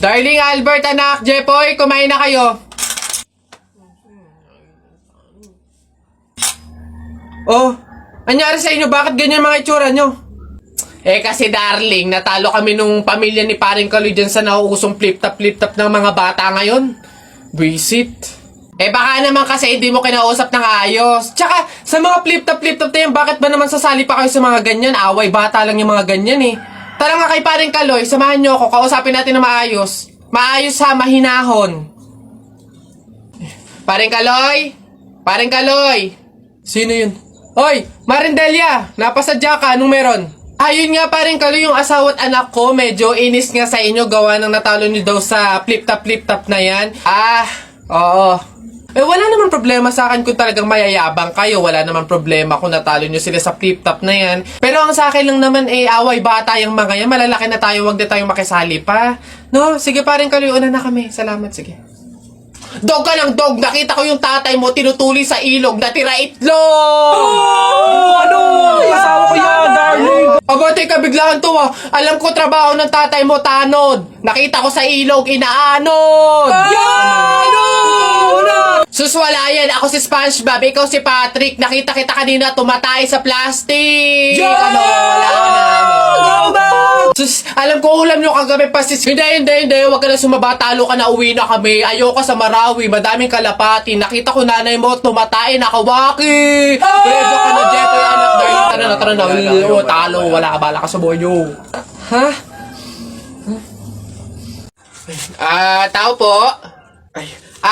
Darling Albert, anak, Jepoy, kumain na kayo. Oh, anyari sa inyo? Bakit ganyan mga itsura nyo? Kasi darling, natalo kami nung pamilya ni paring Kaloy dyan sa nauusong flip-top ng mga bata ngayon. Visit. Baka naman kasi hindi mo kinausap ng ayos. Tsaka, sa mga flip-top na yan, bakit ba naman sasali pa kayo sa mga ganyan? Away, bata lang yung mga ganyan eh. Tara nga kay paring Kaloy, samahan nyo ako, kausapin natin na maayos. Maayos ha, mahinahon. Paring Kaloy? Paring Kaloy? Sino yun? Hoy, Marindelia, napasadya ka, anong meron? Ayun nga paring Kaloy, yung asawa at anak ko, medyo inis nga sa inyo, gawa ng natalo nyo daw sa flip-top na yan. Oo. Wala naman problema sa akin kung talagang mayayabang kayo. Wala naman problema kung natalo nyo sila sa flip-top na yan. Pero ang sa akin lang naman away bata yung mga yan. Malalaki na tayo, wag na tayong makisali pa. No? Sige paring Kaloy, una na kami. Salamat, sige. Dog ka ng dog! Nakita ko yung tatay mo tinutuli sa ilog na tira itlog! Asawa ko yan, darling! Abate ka, biglaan to Alam ko trabaho ng tatay mo, tanod. Nakita ko sa ilog, inaanod! Sus, wala yan. Ako si SpongeBob, ikaw si Patrick. Nakita kita kanina tumatay sa plastic. Wala na. Sus, alam ko ulam nyo kagabi pa sis. Hindi. Huwag ka na sumaba. Talo ka na, uwi na kami. Ayoko sa Marawi. Madaming kalapati. Nakita ko nanay mo tumatay. Nakawaki. Preso ka na, Jepoy, anak. Tara na. Talo. Wala ka, bala ka sa buhay nyo. Ha? Tao po.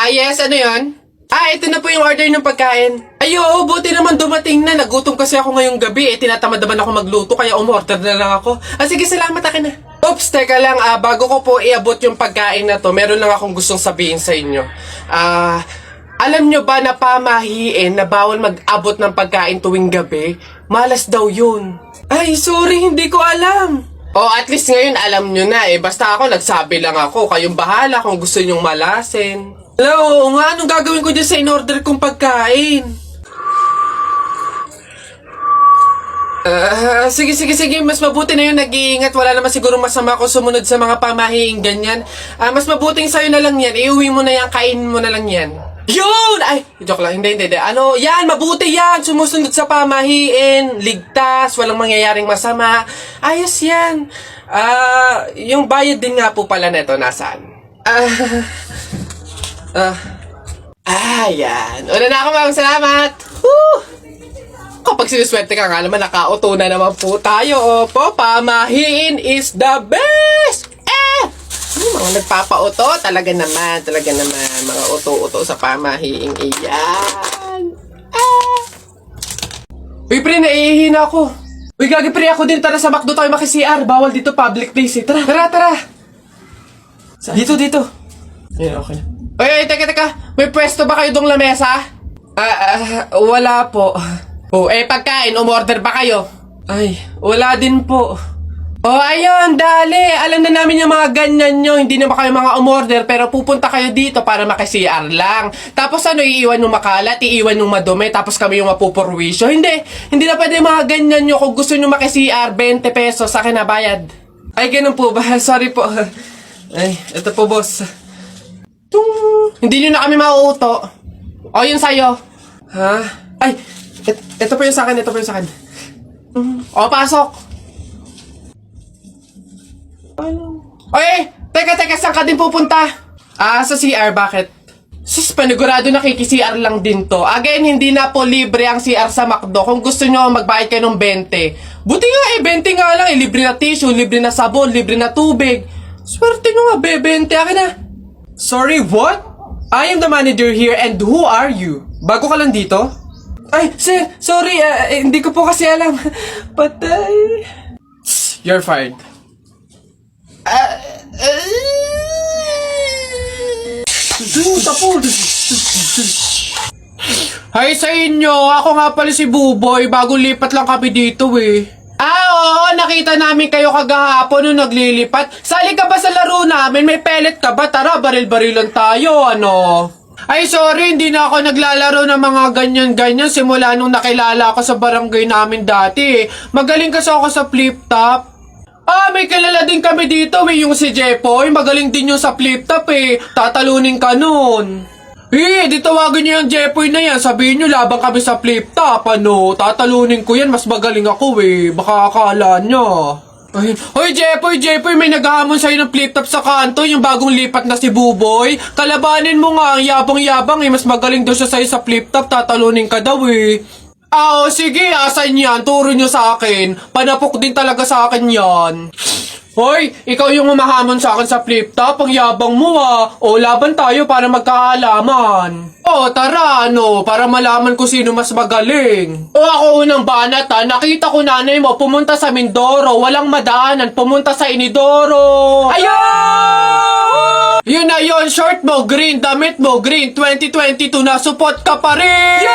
Yes, ano yun? Ito na po yung order ng pagkain. Buti naman dumating na. Nagutom kasi ako ngayong gabi. Tinatamad naman ako magluto, kaya umorder na lang ako. Sige, salamat, akin na. Oops, teka lang. Bago ko po iabot yung pagkain na to, meron lang akong gustong sabihin sa inyo. Alam nyo ba na pamahiin na bawal mag-abot ng pagkain tuwing gabi? Malas daw yun. Sorry, hindi ko alam. At least ngayon alam nyo na Basta ako, nagsabi lang ako. Kayong bahala kung gusto nyong malasin. Hello, anong gagawin ko dyan sa in-order kong pagkain? Sige. Mas mabuti na yun, nag-iingat. Wala naman siguro masama kung sumunod sa mga pamahiing ganyan. Mas mabuting sa'yo na lang yan. Iuwi mo na yan, kainin mo na lang yan. Yun! Joke lang. Hindi. Yan, mabuti yan. Sumusunod sa pamahiin. Ligtas, walang mangyayaring masama. Ayos yan. Yung bayad din nga po pala neto, nasaan? Yan. Una na ako, ma'am. Salamat. Kapag sinuswerte ka nga naman, naka-auto na naman po tayo. Opo, pamahiin is the best! Mga nagpapa-auto, talaga naman. Mga auto-auto sa pamahiing iyan. Uy, pre, naiihina ako. Uy, gagi, pre, ako din. Tara sa McDo tayo maki-CR. Bawal dito, public place. Tara. Dito. Yan, okay. Uy, teka. May pwesto ba kayo dong lamesa? Wala po. Pagkain, umorder ba kayo? Wala din po. Ayun, dali. Alam na namin yung mga ganyan nyo. Hindi naman kayo mga umorder, pero pupunta kayo dito para maki-CR lang. Tapos iiwan yung makalat, iiwan yung madumi, tapos kami yung mapupurwisyo. Hindi na pwede mga ganyan nyo. Kung gusto nyo maki-CR, 20 pesos, sa akin na bayad. Ganun po ba? Sorry po. Ito po, boss. Hindi nyo na kami mauuto. Yun sa'yo. Ha? Ito po yung sa akin. Pasok. Teka, saan ka din pupunta? Sa CR, bakit? Sus, panigurado nakiki-CR lang din to. Again, hindi na po libre ang CR sa McDo. Kung gusto nyo, magbayad kayo ng 20. Buti nga 20 nga lang. Libre na tissue, libre na sabon, libre na tubig. Swerte nyo nga, 20. Akin na. Sorry, what? I am the manager here and who are you? Bago ka lang dito? Sir, sorry, hindi ko po kasi alam. Patay. You're fired. Hi sa inyo, ako nga pala si Buboy. Bagong lipat lang kami dito Oo, nakita namin kayo kagahapon nung naglilipat. Sali ka ba sa laro namin? May pellet ka ba? Tara, baril-barilan tayo, sorry, hindi na ako naglalaro ng mga ganyan-ganyan simula nung nakilala ako sa barangay namin dati. Magaling kasi ako sa flip-top. May kilala din kami dito yung si Jepoy. Magaling din yung sa flip top Tatalunin ka nun. Di tawagin niyo yung Jepoy na yan. Sabihin niyo labang kami sa flip top, Tatalunin ko yan. Mas magaling ako Baka akala niya. Hoy, Jepoy, may naghahamon sa'yo ng flip top sa kanto, yung bagong lipat na si Buboy. Kalabanin mo nga, ang yabang-yabang Mas magaling daw siya sa'yo sa flip top, tatalunin ka daw sige, asan yan? Turo nyo sa akin. Panapok din talaga sa akin yan. Hoy, ikaw yung umahamon sa akin sa flip top, ang yabang mo laban tayo para magkaalaman. Tara, para malaman ko sino mas magaling. Ako unang banat nakita ko nanay mo pumunta sa Mindoro, walang madaanan, pumunta sa Inidoro. Ayun! Yun na yun, short mo green, damit mo green, 2022 na support ka pa rin!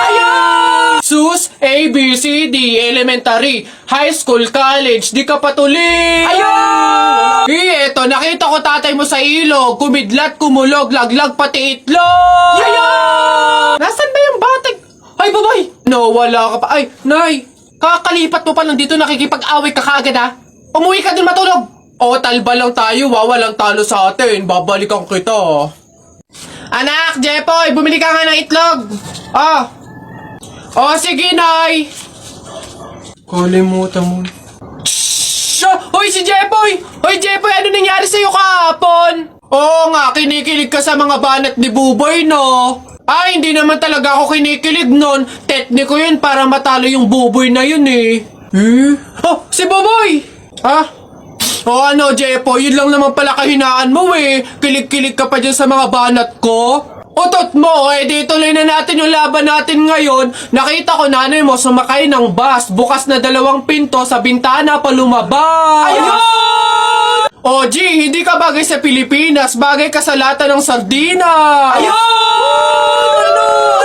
Sus, A, B, C, D, elementary, high school, college, di ka patuloy! Ayun! Eto, nakita ko tatay mo sa ilog, kumidlat, kumulog, laglag, pati itlog! Nasaan ba yung batag? Ay, babay! No, wala ka pa. Ay, nay! Kakalipat mo pa lang dito, nakikipag-away ka kaagad Umuwi ka din matulog! Talba lang tayo walang talo sa atin. Babalikan kita. Anak, Jepoy, bumili ka nga ng itlog. Sige, nay. Kalimutan mo. Hoy, si Jepoy! Hoy, Jepoy, ano nangyari sa'yo kahapon? Oo nga, kinikilig ka sa mga banat ni Buboy, no? Hindi naman talaga ako kinikilig nun. Tekniko yun para matalo yung Buboy na yun si Buboy! Jepoy, yun lang naman pala kahinaan mo Kilig-kilig ka pa dyan sa mga banat ko. Utot mo, di tuloy na natin yung laban natin ngayon. Nakita ko nanay mo sumakay ng bus. Bukas na 2 pinto sa bintana pa lumabas. Ayun! G, hindi ka bagay sa Pilipinas. Bagay ka sa lata ng sardinas. Ayun!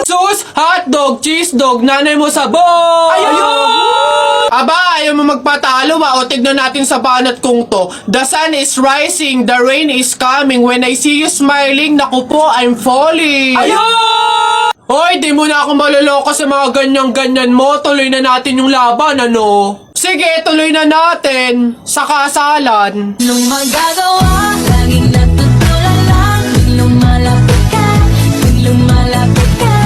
Sus, hotdog, cheese dog, nanay mo sabog. Ayun! Ayaw mo magpatalo o tignan natin sa banat kong to. The sun is rising, the rain is coming. When I see you smiling, naku po, I'm falling. Ayun! Hoy, di mo na ako maloloko sa mga ganyan-ganyan mo. Tuloy na natin yung laban, Sige, tuloy na natin sa kasalan. Nung magagawa, laging natutulala. Tuwing lumalapit ka,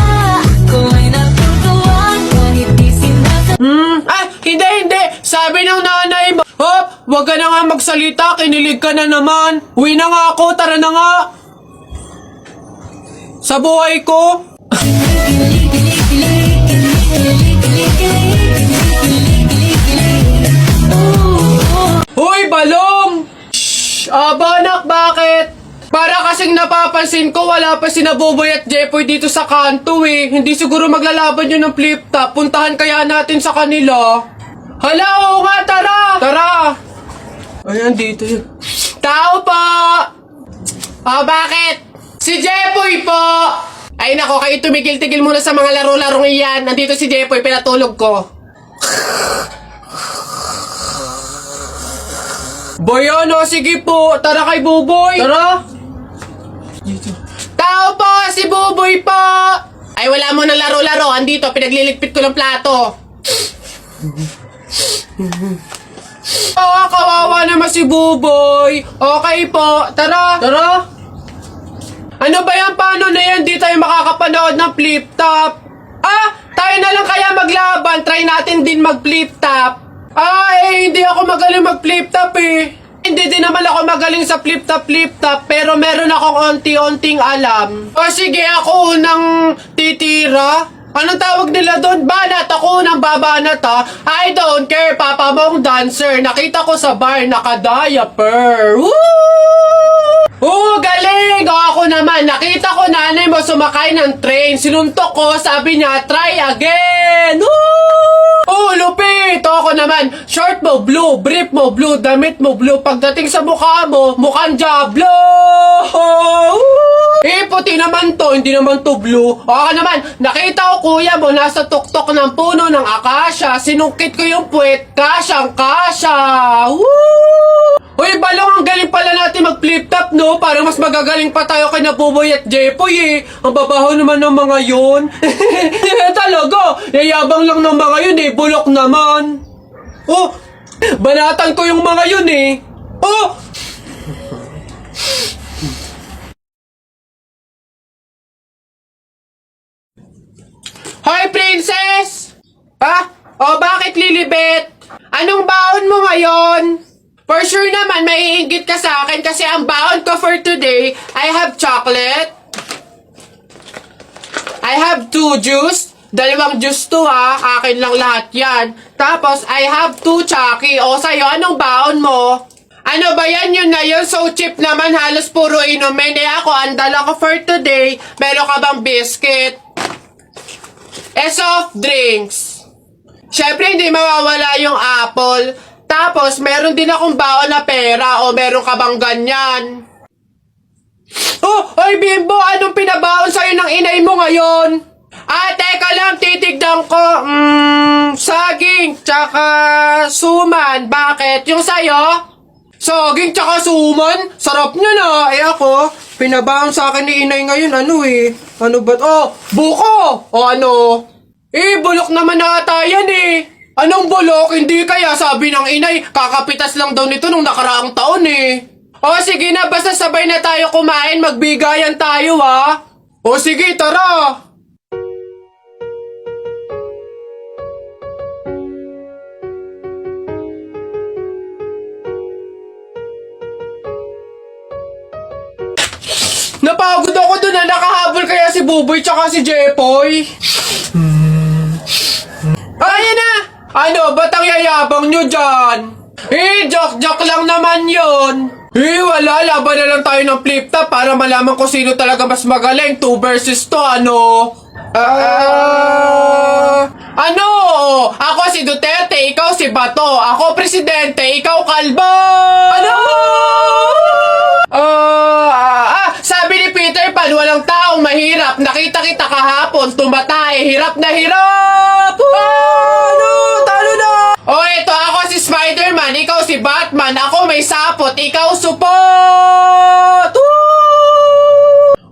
ako ay natutuwa. Kahit di sinasabi. Hindi. Sabi ng nanay mo, wag ka na nga magsalita, kinilig ka na naman. Uwi na nga ako, tara na nga. Sa buhay ko. Hoy, balong! Banak, bakit? Para kasing napapansin ko, wala pa si Buboy at Jepoy dito sa kanto Hindi siguro maglalaban yun ng flip top. Puntahan kaya natin sa kanila. Hala, oo nga, tara! Tara! Ayan, dito yun. Tao po! Bakit? Si Jepoy po! Ay nako, kayo tumigil-tigil muna sa mga laro-larong iyan. Nandito si Jepoy, pinatulog ko. Boy, sige po. Tara kay Buboy. Tara. Dito. Tao po, si Buboy po! Ay, wala mo ng laro-laro. Andito, pinagliligpit ko ng plato. Kawawa naman si Buboy. Okay po, tara. Ano ba yan? Paano na yan? Di tayo makakapanood ng flip top. Tayo na lang kaya maglaban. Try natin din mag flip top. Hindi ako magaling mag flip top Hindi din naman ako magaling sa flip top, pero meron akong onti-onting alam. Sige, ako unang titira. Anong tawag nila doon? Banat! Ako nang babanat I don't care, papa mong dancer. Nakita ko sa bar, naka-diaper. Woo! Galing! Ako naman, nakita ko nanay mo sumakay ng train. Sinuntok ko, sabi niya, try again! Woo! Lupit! Ako naman, short mo blue, brief mo blue, damit mo blue. Pagdating sa mukha mo, mukhang Diablo! Puti naman to, hindi naman to blue. Ako naman, nakita ko kuya mo nasa tuktok ng puno ng akasya. Sinungkit ko yung puwet, kasyang-kasya. Woo! Uy, balong, ang galing pala natin mag-flip top, no? Parang mas magagaling pa tayo kay Buboy at Jepoy, Ang babaho naman ng mga yun. Talaga, yayabang lang ng mga yun, bulok naman. Banatan ko yung mga yun eh. Oh! Hoy, princess! Ha? O, bakit Lilibet? Anong baon mo ngayon? For sure naman, maiinggit ka sa akin kasi ang baon ko for today, I have chocolate. I have 2 juice. 2 juice to ha. Akin lang lahat yan. Tapos, I have 2 Chucky. O, sa'yo, anong baon mo? Ano ba yan? Yun na yun. So cheap naman. Halos puro inumin. Eh ako, ang dala ko for today. Meron ka bang biscuit? Soft drinks. Siyempre, hindi mawawala yung apple. Tapos, meron din akong baon na pera. O, meron ka bang ganyan? Oh, ay Bimbo, anong pinabaon sa'yo ng inay mo ngayon? Ah, teka lang, titignan ko. Saging, tsaka suman. Bakit? Yung sa'yo? Saging, tsaka suman? Sarap niya na. Eh ako, pinabaon sa akin ni inay ngayon, ano eh. Ano ba? Oh, buko! O ano? Eh, bulok naman ata yan eh. Anong bulok? Hindi kaya sabi ng inay, kakapitas lang daw nito nung nakaraang taon eh. O sige na, basta sabay na tayo kumain, magbigayan tayo ha. O sige, tara. Napagod ako dun na nakahabol kaya si Buboy tsaka si Jepoy. Ayan na! Ano, ba't ang yayabang nyo dyan? Eh, joke-joke lang naman yon. Eh, wala. Laban na lang tayo ng flip-top para malaman ko sino talaga mas magaling. 2 versus 2, ano? Ano? Ako si Duterte, ikaw si Bato. Ako presidente, ikaw kalbo. Ano? Sabi ni Peter Pan, walang taong mahirap. Nakita kita kahapon, tumatay. Hirap na hirap. Ano? Talo na. O eto, ako si Spider-Man, ikaw si Batman. Ako may sapot, ikaw support.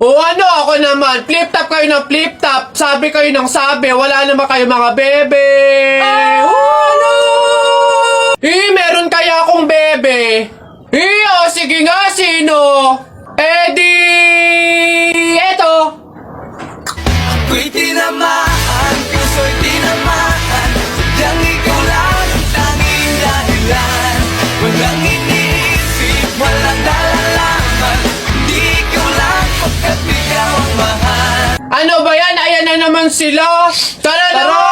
O ano, ako naman, flip-top kayo ng flip-top. Sabi kayo ng sabi, wala naman kayo mga bebe. Ano? Meron kaya akong bebe. Sige nga, sino? Eto. Ako'y tinamaan, puso'y tinamaan. Sadyang ikaw lang ang tanging dahilan. Walang iniisip, walang nalalaman. Hindi ikaw lang pagkat ikaw ang mahal. Ano ba yan? Ayan na naman sila. Tara na!